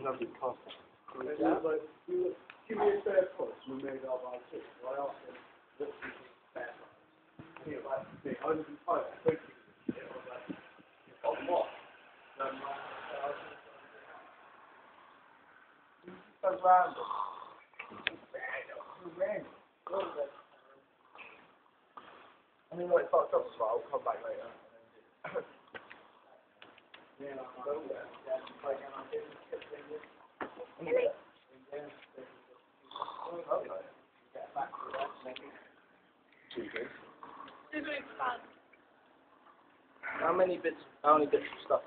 Lovely cost. And he was like, give me a spare push, we made it up by two. So I asked him, what do you think is spare push? And he was like, me, I was in Thailand, I don't think it's shit. I was like, on what? So so random. Random. And then like fucked up as well, I'll come back later. Yeah, I go there. Yeah, like, and I didn't skip things. Really? How many bits of stuff